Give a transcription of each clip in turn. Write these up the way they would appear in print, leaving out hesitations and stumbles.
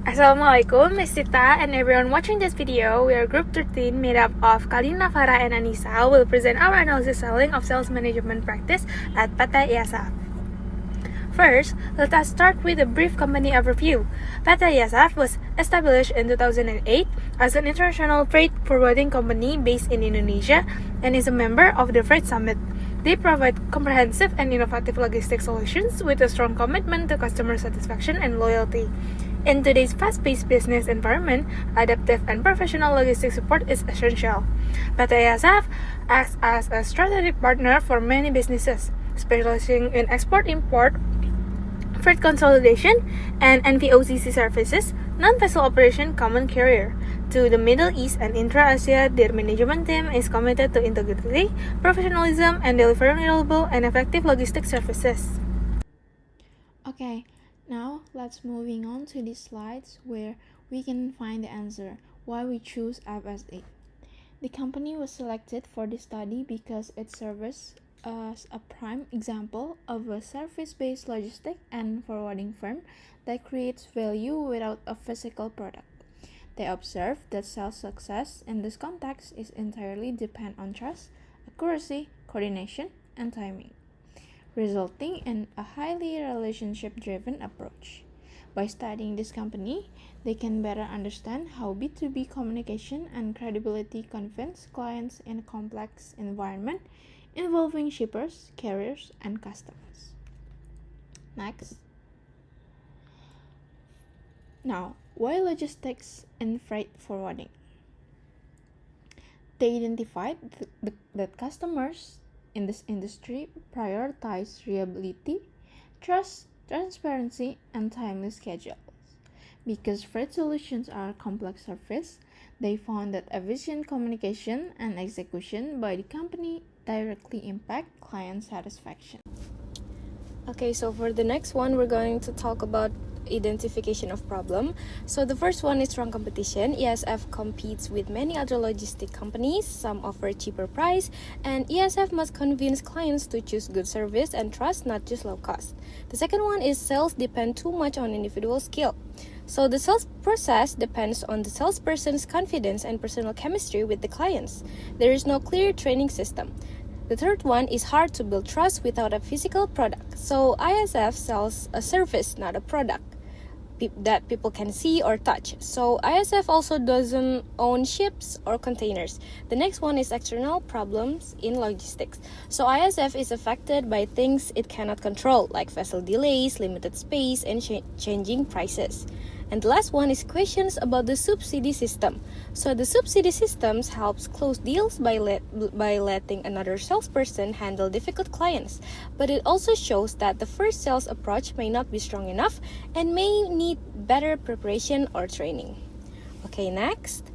Assalamualaikum, Miss Tita and everyone watching this video. We are group 13 made up of Kalina, Farah, and Annisa. Will present our analysis selling of sales management practice at PT IASAF. First, let us start with a brief company overview. PT IASAF was established in 2008 as an international freight forwarding company based in Indonesia and is a member of the Freight Summit. They provide comprehensive and innovative logistics solutions with a strong commitment to customer satisfaction and loyalty. In today's fast-paced business environment, adaptive and professional logistics support is essential. PT IASAF acts as a strategic partner for many businesses, specializing in export-import, freight consolidation, and NVOCC services, non-vessel operation common carrier. To the Middle East and intra-Asia, their management team is committed to integrity, professionalism, and delivering reliable and effective logistics services. Okay, now let's moving on to these slides where we can find the answer why we choose FSA. The company was selected for this study because it serves as a prime example of a service-based logistic and forwarding firm that creates value without a physical product. They observe that sales success in this context is entirely dependent on trust, accuracy, coordination, and timing, resulting in a highly relationship-driven approach. By studying this company, they can better understand how B2B communication and credibility convince clients in a complex environment involving shippers, carriers, and customers. Next. Now, why logistics and freight forwarding? They identified that customers in this industry prioritize reliability, trust, transparency, and timely schedules. Because freight solutions are complex service, they found that efficient communication and execution by the company directly impact client satisfaction. Okay, so for the next one, we're going to talk about identification of problem. So the first one is strong competition. ESF competes with many other logistic companies. Some offer cheaper price, and ESF must convince clients to choose good service and trust, not just low cost. The second one is sales depend too much on individual skill. So the sales process depends on the salesperson's confidence and personal chemistry with the clients. There is no clear training system. The third one is hard to build trust without a physical product. So ISF sells a service, not a product that people can see or touch. So ISF also doesn't own ships or containers. The next one is external problems in logistics. So ISF is affected by things it cannot control, like vessel delays, limited space, and changing prices. And the last one is questions about the subsidy system. So the subsidy systems helps close deals by letting another salesperson handle difficult clients. But it also shows that the first sales approach may not be strong enough and may need better preparation or training. Okay, next.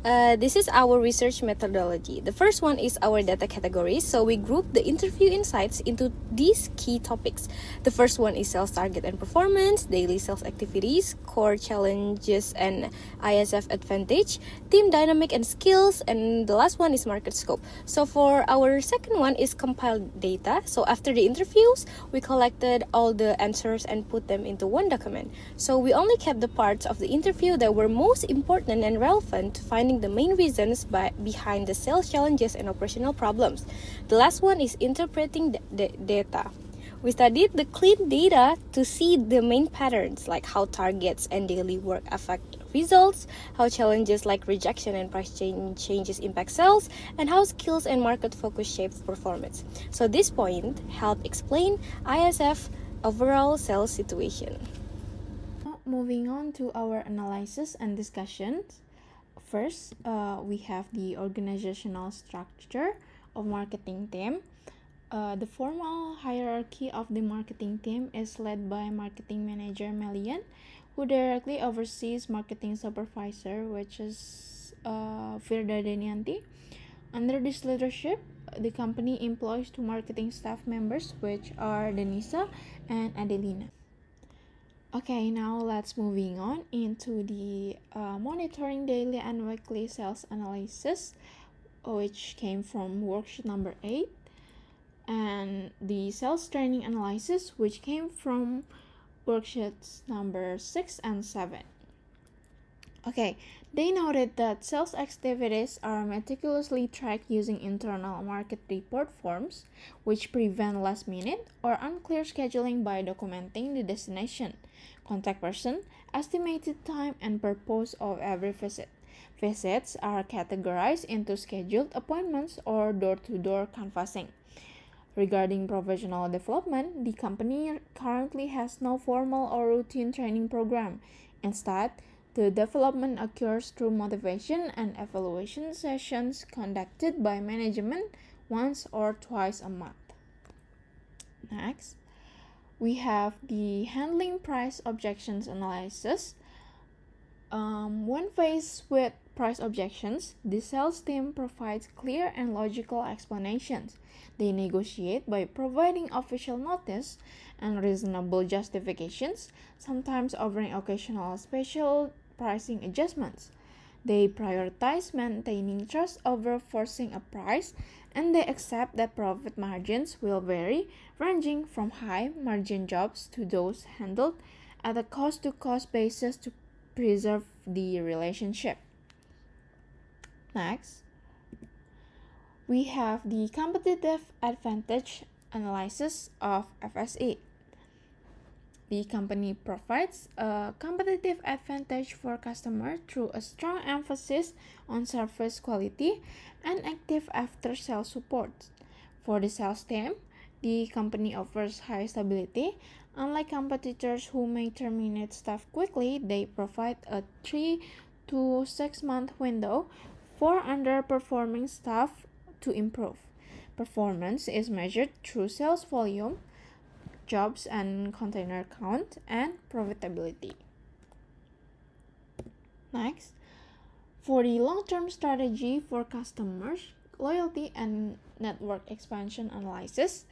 This is our research methodology. The first one is our data categories. So we group the interview insights into these key topics. The first one is sales target and performance, daily sales activities, core challenges and ISF advantage, team dynamic and skills, and the last one is market scope. So for our second one is compiled data. So after the interviews, we collected all the answers and put them into one document. So we only kept the parts of the interview that were most important and relevant to finding the main reasons behind the sales challenges and operational problems. The last one is interpreting the data. We studied the clean data to see the main patterns, like how targets and daily work affect results, how challenges like rejection and price changes impact sales, and how skills and market focus shape performance. So this point helped explain ISF overall sales situation. Moving on to our analysis and discussions. First, we have the organizational structure of marketing team. The formal hierarchy of the marketing team is led by marketing manager Melian, who directly oversees marketing supervisor, which is Ardiyanti. Under this leadership, the company employs two marketing staff members, which are Annisa and Adelina. Okay, now let's moving on into the monitoring daily and weekly sales analysis, which came from worksheet number 8, and the sales training analysis, which came from worksheets number 6 and 7. Okay, they noted that sales activities are meticulously tracked using internal market report forms, which prevent last-minute or unclear scheduling by documenting the destination, contact person, estimated time, and purpose of every visit. Visits are categorized into scheduled appointments or door-to-door canvassing. Regarding professional development, the company currently has no formal or routine training program. Instead, the development occurs through motivation and evaluation sessions conducted by management once or twice a month. Next, we have the handling price objections analysis. When faced with price objections, the sales team provides clear and logical explanations. They negotiate by providing official notice and reasonable justifications, sometimes offering occasional special pricing adjustments. They prioritize maintaining trust over forcing a price, and they accept that profit margins will vary, ranging from high margin jobs to those handled at a cost-to-cost basis to preserve the relationship. Next, we have the competitive advantage analysis of FSE. The company provides a competitive advantage for customers through a strong emphasis on service quality and active after-sales support. For the sales team, the company offers high stability. Unlike competitors who may terminate staff quickly, they provide a 3 to 6 month window for underperforming staff to improve. Performance is measured through sales volume, jobs and container count, and profitability. Next, for the long-term strategy for customers, loyalty and network expansion analysis,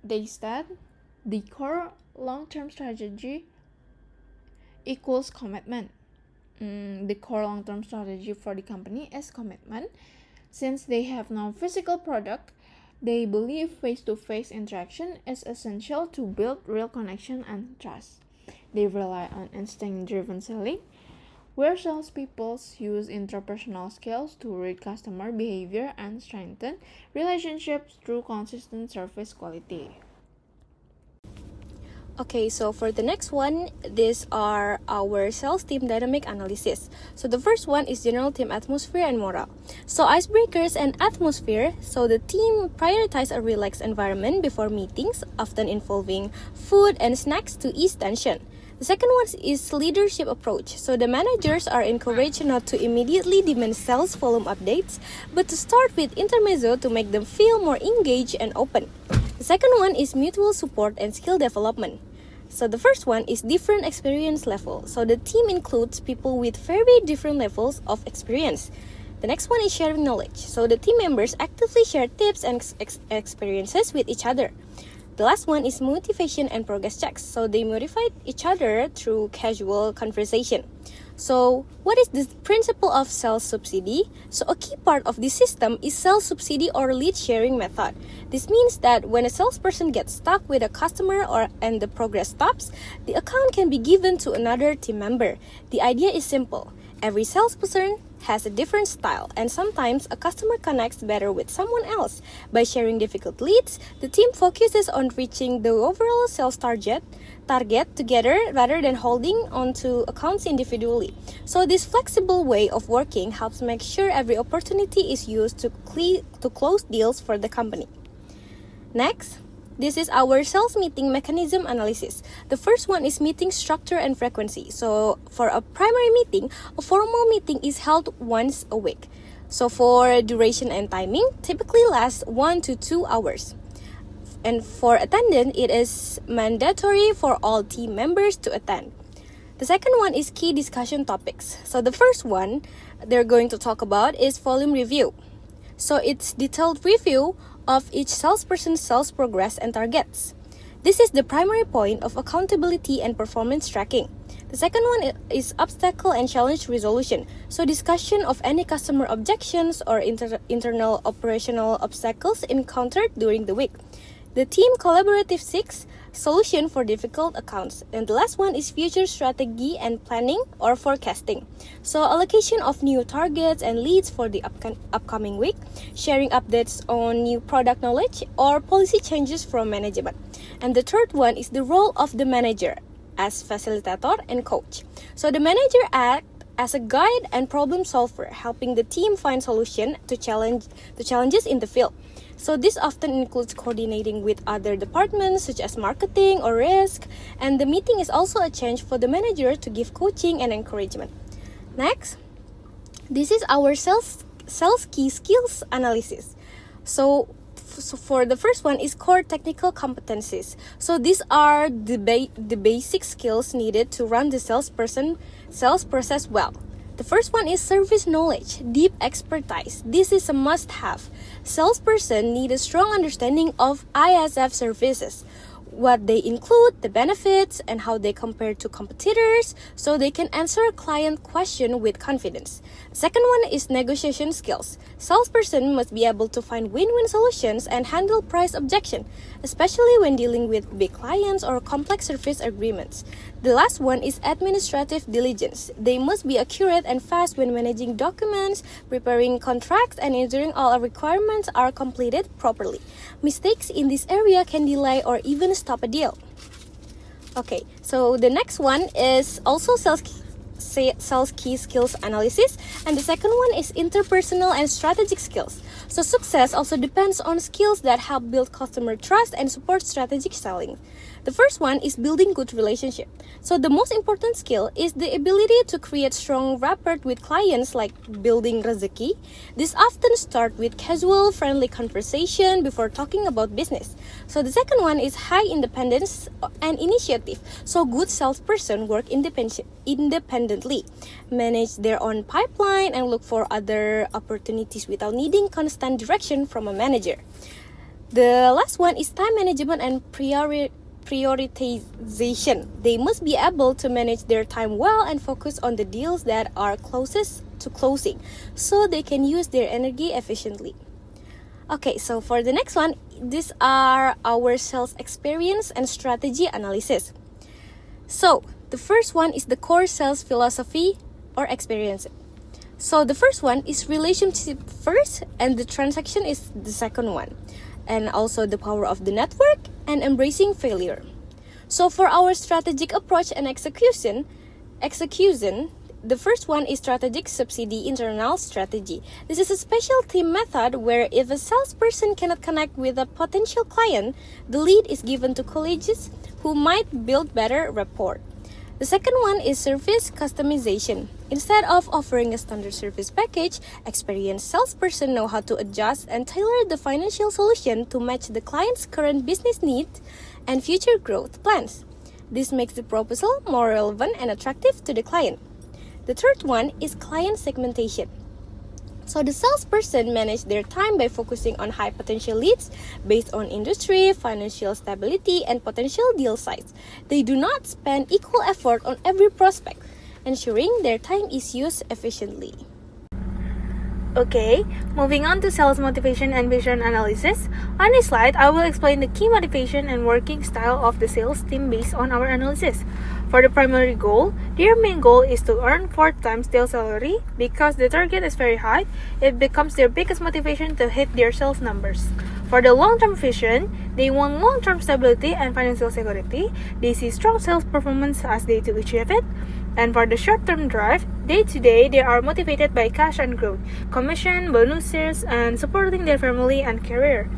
they said the core long-term strategy equals commitment. The core long-term strategy for the company is commitment. Since they have no physical product, they believe face-to-face interaction is essential to build real connection and trust. They rely on instinct-driven selling, where salespeople use interpersonal skills to read customer behavior and strengthen relationships through consistent service quality. Okay, so for the next one, these are our sales team dynamic analysis. So the first one is general team atmosphere and morale. So icebreakers and atmosphere. So the team prioritize a relaxed environment before meetings, often involving food and snacks to ease tension. The second one is leadership approach. So the managers are encouraged not to immediately demand sales volume updates, but to start with intermezzo to make them feel more engaged and open. The second one is mutual support and skill development. So the first one is different experience level. So the team includes people with very different levels of experience. The next one is sharing knowledge. So the team members actively share tips and experiences with each other. The last one is motivation and progress checks. So they motivate each other through casual conversation. So what is the principle of sales subsidy? So a key part of this system is sales subsidy or lead sharing method. This means that when a salesperson gets stuck with a customer and the progress stops, the account can be given to another team member. The idea is simple. Every salesperson has a different style, and sometimes a customer connects better with someone else. By sharing difficult leads, the team focuses on reaching the overall sales target together rather than holding on to accounts individually. So this flexible way of working helps make sure every opportunity is used to close deals for the company. Next, this is our sales meeting mechanism analysis. The first one is meeting structure and frequency. So for a primary meeting, a formal meeting is held once a week. So for duration and timing, typically lasts 1 to 2 hours. And for attendance, it is mandatory for all team members to attend. The second one is key discussion topics. So the first one they're going to talk about is volume review. So it's detailed review of each salesperson's sales progress and targets. This is the primary point of accountability and performance tracking. The second one is obstacle and challenge resolution. So discussion of any customer objections or internal operational obstacles encountered during the week. The team collaborative 6, solution for difficult accounts. And the last one is future strategy and planning or forecasting. So allocation of new targets and leads for the upcoming week, sharing updates on new product knowledge or policy changes from management. And the third one is the role of the manager as facilitator and coach. So the manager acts as a guide and problem solver, helping the team find solutions to challenges in the field. So this often includes coordinating with other departments such as marketing or risk, and the meeting is also a chance for the manager to give coaching and encouragement. Next, this is our sales key skills analysis. So for the first one is core technical competencies. So these are the basic skills needed to run the sales process well. The first one is service knowledge, deep expertise. This is a must-have. Salesperson need a strong understanding of ISF services, what they include, the benefits, and how they compare to competitors, so they can answer a client question with confidence. Second one is negotiation skills. Salesperson must be able to find win-win solutions and handle price objection, especially when dealing with big clients or complex service agreements. The last one is administrative diligence. They must be accurate and fast when managing documents, preparing contracts, and ensuring all requirements are completed properly. Mistakes in this area can delay or even stop a deal. Okay, so the next one is also sales key skills analysis, and the second one is interpersonal and strategic skills. So success also depends on skills that help build customer trust and support strategic selling. The first one is building good relationship. So the most important skill is the ability to create strong rapport with clients, like building rezeki. This often start with casual, friendly conversation before talking about business. So the second one is high independence and initiative. So good salesperson work independently, manage their own pipeline, and look for other opportunities without needing constant direction from a manager. The last one is time management and prioritization. They must be able to manage their time well and focus on the deals that are closest to closing, so they can use their energy efficiently. Okay, so for the next one, these are our sales experience and strategy analysis. So the first one is the core sales philosophy or experience. So the first one is relationship first, and the transaction is the second one, and also the power of the network and embracing failure. So for our strategic approach and execution, the first one is strategic subsidy internal strategy. This is a special team method where if a salesperson cannot connect with a potential client, the lead is given to colleagues who might build better rapport. The second one is service customization. Instead of offering a standard service package, experienced salesperson know how to adjust and tailor the financial solution to match the client's current business needs and future growth plans. This makes the proposal more relevant and attractive to the client. The third one is client segmentation. So the salesperson manage their time by focusing on high potential leads based on industry, financial stability, and potential deal size. They do not spend equal effort on every prospect, ensuring their time is used efficiently. Okay, moving on to sales motivation and vision analysis. On this slide, I will explain the key motivation and working style of the sales team based on our analysis. For the primary goal, their main goal is to earn 4 times their salary. Because the target is very high, it becomes their biggest motivation to hit their sales numbers. For the long-term vision, they want long-term stability and financial security. They see strong sales performance as they to achieve it. And for the short-term drive, day-to-day, they are motivated by cash and growth, commission, bonuses, and supporting their family and career.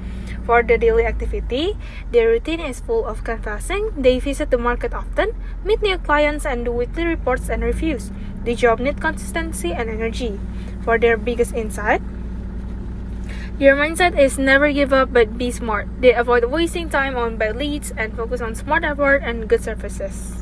For the daily activity, their routine is full of canvassing. They visit the market often, meet new clients, and do weekly reports and reviews. The job needs consistency and energy. For their biggest insight, their mindset is never give up but be smart. They avoid wasting time on bad leads and focus on smart effort and good services.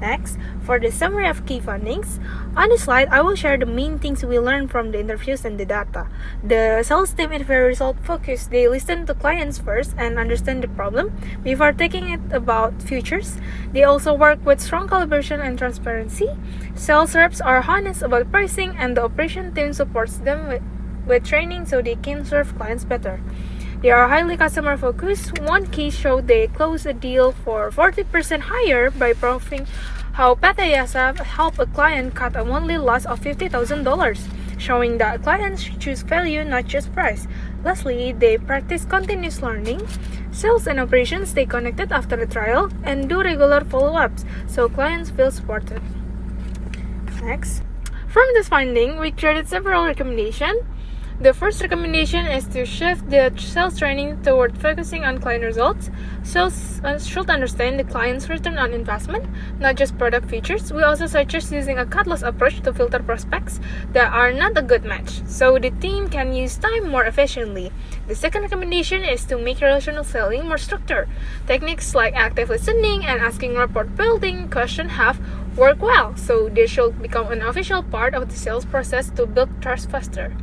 Next, for the summary of key findings, on this slide, I will share the main things we learned from the interviews and the data. The sales team is very result focused. They listen to clients first and understand the problem before taking it about futures. They also work with strong collaboration and transparency. Sales reps are honest about pricing, and the operation team supports them with training so they can serve clients better. They are highly customer focused. One case showed they closed a deal for 40% higher by proving how PT IASA helped a client cut a monthly loss of $50,000, showing that clients should choose value, not just price. Lastly, they practice continuous learning. Sales and operations stay connected after the trial and do regular follow-ups so clients feel supported. Next. From this finding, we created several recommendations. The first recommendation is to shift the sales training toward focusing on client results. Sales should understand the client's return on investment, not just product features. We also suggest using a cut-loss approach to filter prospects that are not a good match, so the team can use time more efficiently. The second recommendation is to make relational selling more structured. Techniques like active listening and asking rapport building questions have worked well, so they should become an official part of the sales process to build trust faster.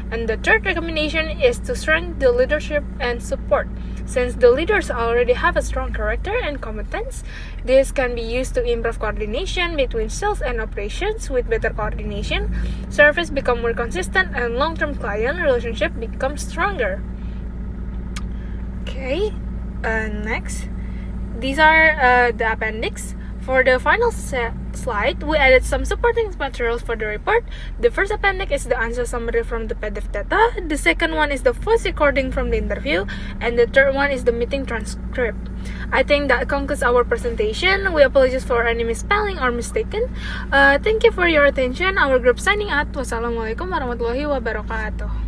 And the third recommendation is to strengthen the leadership and support. Since the leaders already have a strong character and competence, this can be used to improve coordination between sales and operations. With better coordination, service become more consistent and long-term client relationship become stronger. Okay, next. These are the appendix. For the final slide, we added some supporting materials for the report. The first appendix is the answer summary from the PDF data. The second one is the voice recording from the interview. And the third one is the meeting transcript. I think that concludes our presentation. We apologize for any misspelling or mistaken. Thank you for your attention. Our group signing out. Wassalamualaikum warahmatullahi wabarakatuh.